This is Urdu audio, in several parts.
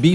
B-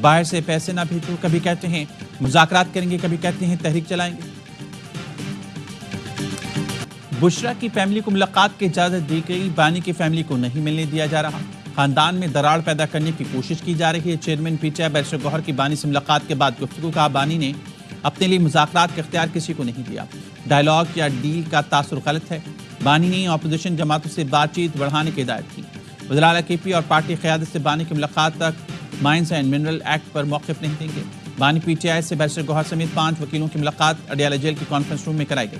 باہر سے پیسے نہ بھیجو، کبھی کہتے ہیں مذاکرات کریں گے، کبھی کہتے ہیں تحریک چلائیں گے۔ بشرا کی فیملی کو ملاقات کی اجازت دی گئی، بانی کی فیملی کو نہیں ملنے دیا جا رہا۔ خاندان میں دراڑ پیدا کرنے کی کوشش کی جا رہی ہے۔ Chairman P T I barrister Gohar کی بانی سے ملاقات کے بعد گفتگو کا بانی نے اپنے لیے مذاکرات کا اختیار کسی کو نہیں دیا۔ ڈائیلاگ یا ڈیل کا تاثر غلط ہے۔ بانی نے اپوزیشن جماعتوں سے بات چیت بڑھانے کی ہدایت کی۔ وزیر اعلیٰ کے پی اور پارٹی قیادت سے بانی کی ملاقات تک مائنز اینڈ منرل ایکٹ پر موقف نہیں دیں گے۔ بانی پی ٹی آئی سے بیرسٹر گوہر سمیت 5 وکیلوں کی ملاقات اڈیالہ جیل کی کانفرنس روم میں کرائی گئی۔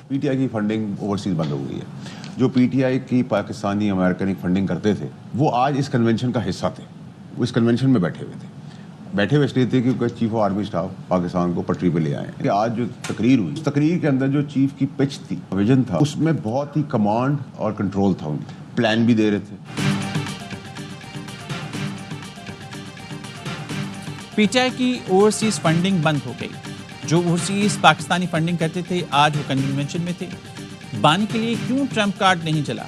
پی ٹی آئی کی فنڈنگ اوورسیز بند ہو گئی ہے۔ جو پی ٹی آئی کی پاکستانی امریکن فنڈنگ کرتے تھے وہ آج اس کنونشن کا حصہ تھے، وہ اس کنونشن میں بیٹھے ہوئے اس لیے تھے کیونکہ chief of army staff Pakistan کو پٹری پہ لے آئے ہیں۔ کہ آج جو تقریر ہوئی، اس تقریر کے اندر جو چیف کی پچ تھی، ویژن تھا، اس میں بہت ہی کمانڈ اور کنٹرول تھا، ان کی پلان بھی دے رہے تھے۔ پی ٹی آئی کی اوورسیز فنڈنگ بند ہو گئی۔ جو اوورسیز پاکستانی فنڈنگ کرتے تھے آج وہ کنونشن میں تھے۔ بانی کے لیے کیوں ٹرمپ کارڈ نہیں چلا؟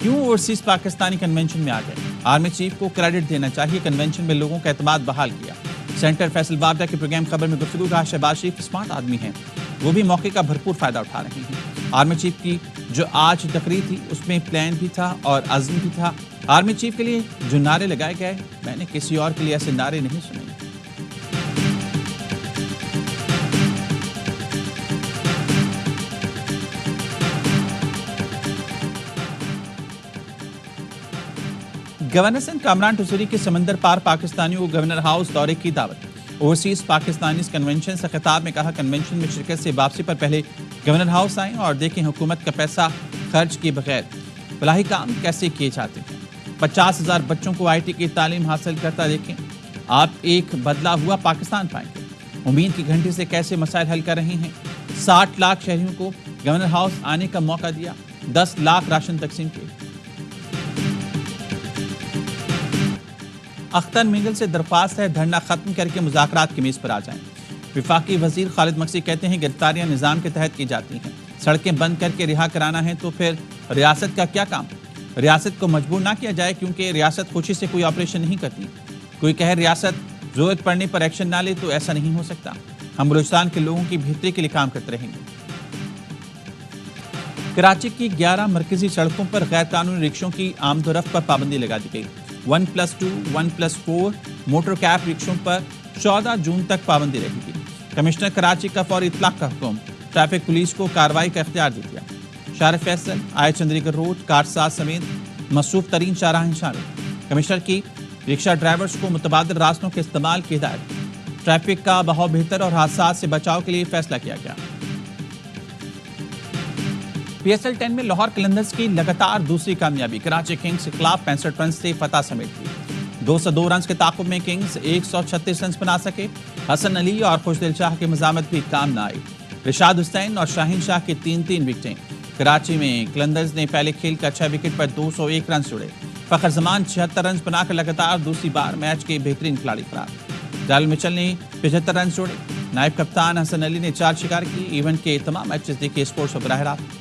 کیوں اوورسیز پاکستانی کنونشن میں آ گئے؟ آرمی چیف کو کریڈٹ دینا چاہیے، کنونشن میں لوگوں کا اعتماد بحال کیا۔ سینٹر فیصل بابڈا کے پروگرام خبر میں گفتگو کا شہباز شریف اسمارٹ آدمی ہیں، وہ بھی موقع کا بھرپور فائدہ اٹھا رہے ہیں۔ آرمی چیف کی جو آج تقریر تھی اس میں پلان بھی تھا اور عزم بھی تھا۔ آرمی چیف کے لیے جو نعرے لگائے گئے میں نے کسی اور کے لیے ایسے نعرے نہیں سنے۔ گورنر سندھ کامران ٹسوری کے سمندر پار پاکستانیوں کو گورنر ہاؤس دورے کی دعوت۔ اوورسیز پاکستانیز کنونشن سے خطاب میں کہا کنونشن میں شرکت سے واپسی پر پہلے گورنر ہاؤس آئیں اور دیکھیں حکومت کا پیسہ خرچ کیے بغیر فلاحی کام کیسے کیے جاتے ہیں۔ 50,000 بچوں کو آئی ٹی کی تعلیم حاصل کرتا دیکھیں، آپ ایک بدلا ہوا پاکستان پائیں گے۔ امید کی گھنٹی سے کیسے مسائل حل کر رہے ہیں۔ 60 لاکھ شہریوں کو گورنر ہاؤس آنے کا موقع دیا، 10 لاکھ راشن تقسیم کیے۔ اختر منگل سے درخواست ہے دھرنا ختم کر کے مذاکرات کی میز پر آ جائیں۔ وفاقی وزیر خالد مکسی کہتے ہیں گرفتاریاں نظام کے تحت کی جاتی ہیں، سڑکیں بند کر کے رہا کرانا ہے تو پھر ریاست کا کیا کام؟ ریاست کو مجبور نہ کیا جائے کیونکہ ریاست خوشی سے کوئی آپریشن نہیں کرتی۔ کوئی کہے ریاست ضرورت پڑنے پر ایکشن نہ لے تو ایسا نہیں ہو سکتا۔ ہم بلوچستان کے لوگوں کی بہتری کے لیے کام کرتے رہیں گے۔ کراچی کی 11 مرکزی سڑکوں پر غیر قانونی رکشوں کی آمد و رفت پر پابندی لگا دی گئی۔ 1+2، 1+4 موٹر کیب رکشوں پر 14 جون تک پابندی رہے گی۔ کمشنر کراچی کا فوری اطلاق کا حکم، ٹریفک پولیس کو کارروائی کا اختیار دے دیا۔ شارع فیصل، آئے چندری گڑھ روڈ، کارساز سمیت مصروف ترین شاہراہیں شامل۔ کمشنر کی رکشہ ڈرائیورز کو متبادل راستوں کے استعمال کی ہدایت۔ ٹریفک کا بہاؤ بہتر اور حادثات سے بچاؤ کے لیے فیصلہ کیا گیا۔ پی ایس ایل 10 میں لاہور قلندرز کی لگاتار دوسری کامیابی، کراچی کنگز کے خلاف 65 رنز سے فتح سمیٹ لی۔ 202 رنز کے تعاقب میں کنگز 136 رنز بنا سکے۔ حسن علی اور خوشدل شاہ کی مزاحمت بھی کام نہ آئی۔ رشاد حسین اور شاہین شاہ کی 3 وکٹیں۔ کراچی میں قلندرز نے پہلے کھیل کا 6 وکٹ پر 201 رنز جوڑے۔ فخر زمان 76 رنز بنا کر لگاتار دوسری بار میچ کے بہترین کھلاڑی قرار۔ ڈال مچل نے 75 رنز جوڑے۔ نائب کپتان حسن علی نے 4 شکار کی۔ ایونٹ کے تمام میچز دیکھے اسپورٹس براہ راست۔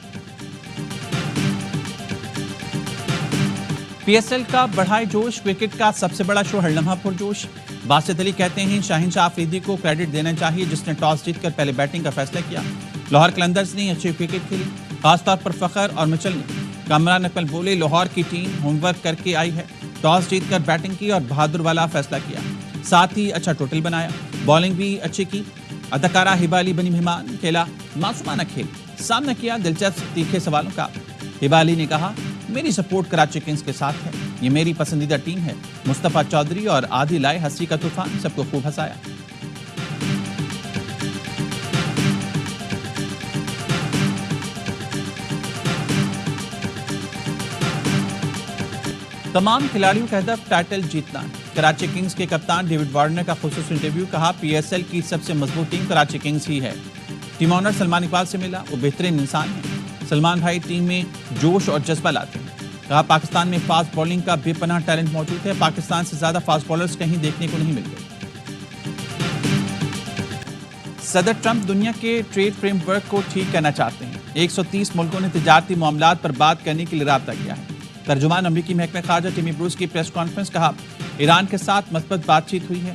پی ایس ایل کا بڑھائے جوش، کرکٹ کا سب سے بڑا شو ہر لمحہ پرجوش۔ باسط علی کہتے ہیں شاہین شاہ آفریدی کو کریڈٹ دینا چاہیے جس نے ٹاس جیت کر پہلے بیٹنگ کا فیصلہ کیا۔ لاہور قلندرز نے اچھی کرکٹ کھیلی، خاص طور پر فخر اور مچل نے۔ کامران اکمل بولے لاہور کی ٹیم ہوم ورک کر کے آئی ہے، ٹاس جیت کر بیٹنگ کی اور بہادر والا فیصلہ کیا، ساتھ ہی اچھا ٹوٹل بنایا، بالنگ بھی اچھی کی۔ اداکارہ ہبہ علی بنی مہمان، کھیلا معصومانہ کھیل، سامنا کیا دلچسپ تیکھے سوالوں کا۔ ہبہ علی نے کہا میری سپورٹ کراچی کنگز کے ساتھ ہے، یہ میری پسندیدہ ٹیم ہے۔ مصطفیٰ چودھری اور عادل لائے ہنسی کا طوفان، سب کو خوب ہنسایا۔ تمام کھلاڑیوں کا ہدف ٹائٹل جیتنا۔ کراچی کنگز کے کپتان ڈیوڈ وارنر کا خصوصی انٹرویو، کہا پی ایس ایل کی سب سے مضبوط ٹیم کراچی کنگز ہی ہے۔ ٹیم آنر سلمان اقبال سے ملا، وہ بہترین انسان ہیں۔ سلمان بھائی ٹیم میں جوش اور جذبہ لاتے ہیں۔ کہا پاکستان میں فاسٹ بالنگ کا بے پناہ ٹیلنٹ موجود ہے، پاکستان سے زیادہ فاسٹ بالرز کہیں دیکھنے کو نہیں ملتے۔ صدر ٹرمپ دنیا کے ٹریڈ فریم ورک کو ٹھیک کرنا چاہتے ہیں۔ 130 ملکوں نے تجارتی معاملات پر بات کرنے کے لیے رابطہ کیا ہے۔ ترجمان امریکی محکمہ خارجہ ٹیمی بروس کی پریس کانفرنس، کہا ایران کے ساتھ مثبت بات چیت ہوئی ہے،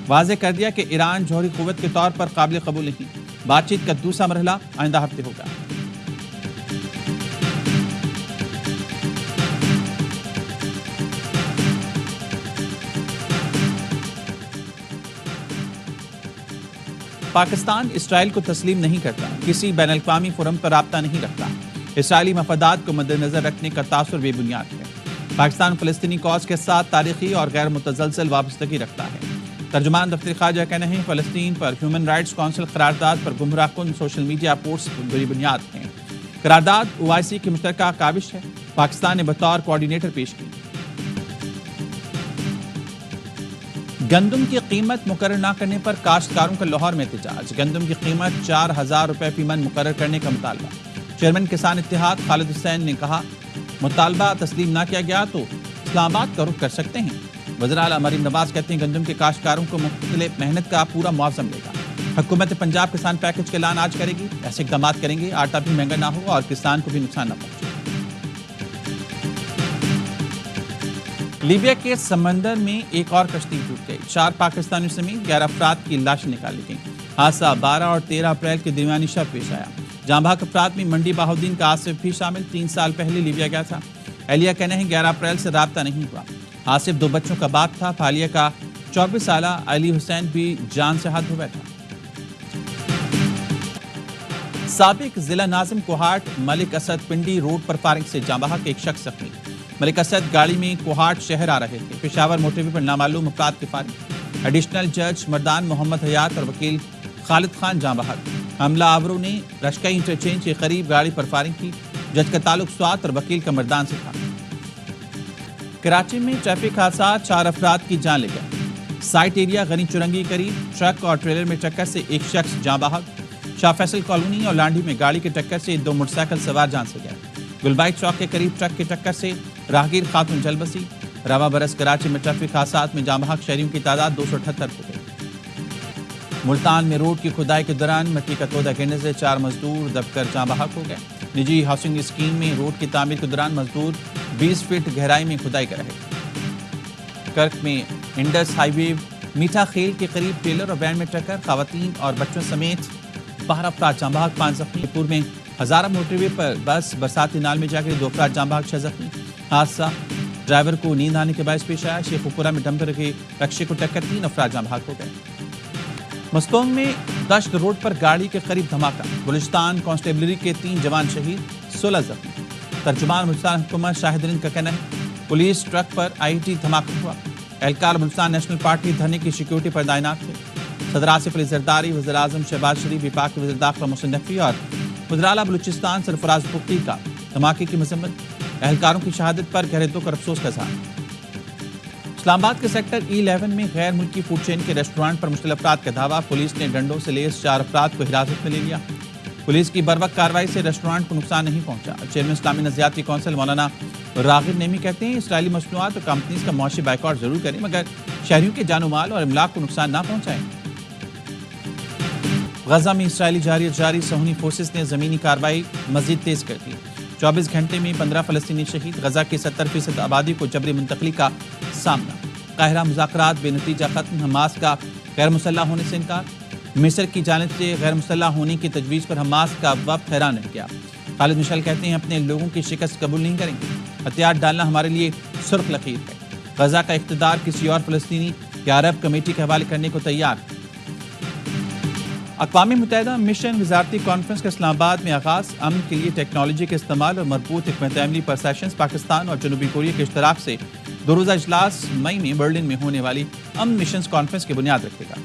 واضح کر دیا کہ ایران جوہری قوت کے طور پر قابل قبول نہیں۔ بات چیت کا دوسرا مرحلہ آئندہ ہفتے ہوگا۔ پاکستان اسرائیل کو تسلیم نہیں کرتا، کسی بین الاقوامی فورم پر رابطہ نہیں رکھتا، اسرائیلی مفادات کو مد نظر رکھنے کا تاثر بے بنیاد ہے۔ پاکستان فلسطینی کاز کے ساتھ تاریخی اور غیر متزلزل وابستگی رکھتا ہے۔ ترجمان دفتر خارجہ کہنا ہے فلسطین پر ہیومن رائٹس کونسل قرارداد پر گمراہ کن سوشل میڈیا پوسٹ بری بنیاد ہیں۔ قرارداد OIC کی مشترکہ کاوش ہے، پاکستان نے بطور کوآرڈینیٹر پیش کی۔ گندم کی قیمت مقرر نہ کرنے پر کاشتکاروں کا لاہور میں احتجاج، گندم کی قیمت 4000 روپے فی من مقرر کرنے کا مطالبہ۔ چیئرمین کسان اتحاد خالد حسین نے کہا مطالبہ تسلیم نہ کیا گیا تو اسلام آباد کا رخ کر سکتے ہیں۔ وزیر اعلیٰ مریم نواز کہتے ہیں گندم کے کاشتکاروں کو مختلف محنت کا پورا معاوضہ ملے گا۔ حکومت پنجاب کسان پیکج کا اعلان آج کرے گی، ایسے اقدامات کریں گے آٹا بھی مہنگا نہ ہو اور کسان کو بھی نقصان نہ پہنچے۔ لیبیا کے سمندر میں ایک اور کشتی ٹوٹ گئی، 4 پاکستانیوں سمیت 11 افراد کی لاشیں نکالی گئیں۔ حادثہ 12 اور 13 اپریل کے درمیانی شب پیش آیا۔ جاں بحق افراد میں منڈی بہاؤدین کا آصف بھی شامل، 3 سال پہلے لیبیا گیا تھا۔ اہلیہ کہنا ہے 11 اپریل سے رابطہ نہیں ہوا۔ آصف 2 بچوں کا باپ تھا، اہلیہ کا 24 سالہ علی حسین بھی جان سے ہاتھ دھو بیٹھا۔ سابق ضلع ناظم کوہاٹ ملک اسد پنڈی روڈ پر فائرنگ سے جاں بحق، ایک شخص زخمی۔ ملک اسد گاڑی میں کوہاٹ شہر آ رہے تھے، پشاور موٹر وے پر نامعلوم افراد کی فائرنگ۔ ایڈیشنل جج مردان محمد حیات اور وکیل خالد خان جاں بحق۔ حملہ آوروں نے رشکئی انٹرچینج کے قریب گاڑی پر فائرنگ کی، جج کا تعلق سوات اور وکیل کا مردان سے تھا۔ کراچی میں ٹریفک حادثات، 4 افراد کی جان لے گئے۔ سائٹ ایریا غنی چرنگی قریب ٹرک اور ٹریلر میں ٹکر سے ایک شخص جاں بحق۔ شاہ فیصل کالونی اور لانڈھی میں گاڑی کی ٹکر سے 2 موٹر سائیکل سوار جان سے گئے۔ گلبائی چوک کے قریب ٹرک کی ٹکر سے راہگیر خاتون جل بسی۔ رواں برس کراچی میں ٹریفک حادثات میں جاں بحق شہریوں کی تعداد 278 ہو گئی۔ ملتان میں روڈ کی کھدائی کے دوران مٹی کا تودہ گرنے سے 4 مزدور دب کر جاں بحق ہو گئے۔ نجی ہاؤسنگ اسکیم میں روڈ کی تعمیر کے دوران مزدور 20 فٹ گہرائی میں کھدائی کر رہے تھے۔ کرک میں انڈس ہائی وے میٹھا خیل کے قریب ٹریلر اور وین میں ٹکر، خواتین اور بچوں سمیت 12 افراد جاں بحق، 5 زخمی۔ پور میں ہزارہ موٹر وے پر بس برساتی نال میں جا کر 2 افراد جاں بحق، 6 زخمی۔ حادثہ ڈرائیور کو نیند آنے کے باعث پیش آیا۔ شیخوپورہ میں ڈمپر کے رکشے کو ٹکر، 3 افراد جاں بحق ہو گئے۔ مستونگ میں دشت روڈ پر گاڑی کے قریب دھماکہ، بلوچستان کانسٹیبلری کے 3 جوان شہید، 16 زخمی۔ ترجمان بلوچستان حکومت شاہد رند کا کہنا ہے پولیس ٹرک پر IED دھماکہ ہوا۔ اہلکار بلوچستان نیشنل پارٹی دھرنے کی سیکیورٹی پر تعینات تھے۔ صدر آصف علی زرداری، وزیر اعظم شہباز شریف، وفاق کے وزیر داخلہ محسن نقوی اور وزیر اعلیٰ بلوچستان سرفراز بگٹی کا دھماکے کی مذمت، اہلکاروں کی شہادت پر گہرے دکھ اور افسوس کا اظہار۔ اسلام آباد کے سیکٹر E11 میں غیر ملکی فوڈ چین کے ریسٹورانٹ پر مشتعل افراد کا دھاوا، پولیس نے ڈنڈوں سے لیس 4 افراد کو حراست میں لے لیا۔ پولیس کی بروقت کارروائی سے ریسٹورانٹ کو نقصان نہیں پہنچا۔ چیئرمین اسلامی نظریاتی کونسل مولانا راغب نعیمی کہتے ہیں اسرائیلی مصنوعات اور کمپنیز کا معاشی بائیکاٹ ضرور کریں مگر شہریوں کے جان و مال اور املاک کو نقصان نہ پہنچائیں۔ غزہ میں اسرائیلی جاری صہیونی فورسز نے زمینی کارروائی مزید تیز کر دی۔ 24 گھنٹے میں 15 فلسطینی شہید، غزہ کی 70% آبادی کو جبری منتقلی کا سامنا۔ قاہرہ مذاکرات بے نتیجہ ختم، حماس کا غیر مسلح ہونے سے انکار۔ مصر کی جانب سے غیر مسلح ہونے کی تجویز پر حماس کا وفد حیران رہ گیا۔ خالد مشعل کہتے ہیں اپنے لوگوں کی شکست قبول نہیں کریں گے، ہتھیار ڈالنا ہمارے لیے سرخ لکیر ہے۔ غزہ کا اقتدار کسی اور فلسطینی یا عرب کمیٹی کے حوالے کرنے کو تیار۔ اقوام متحدہ مشن وزارتی کانفرنس کا اسلام آباد میں آغاز، امن کے لیے ٹیکنالوجی کے استعمال اور مربوط حکمت عملی پر سیشنز۔ پاکستان اور جنوبی کوریا کے اشتراک سے 2 روزہ اجلاس مئی میں برلن میں ہونے والی امن مشنز کانفرنس کی بنیاد رکھے گا۔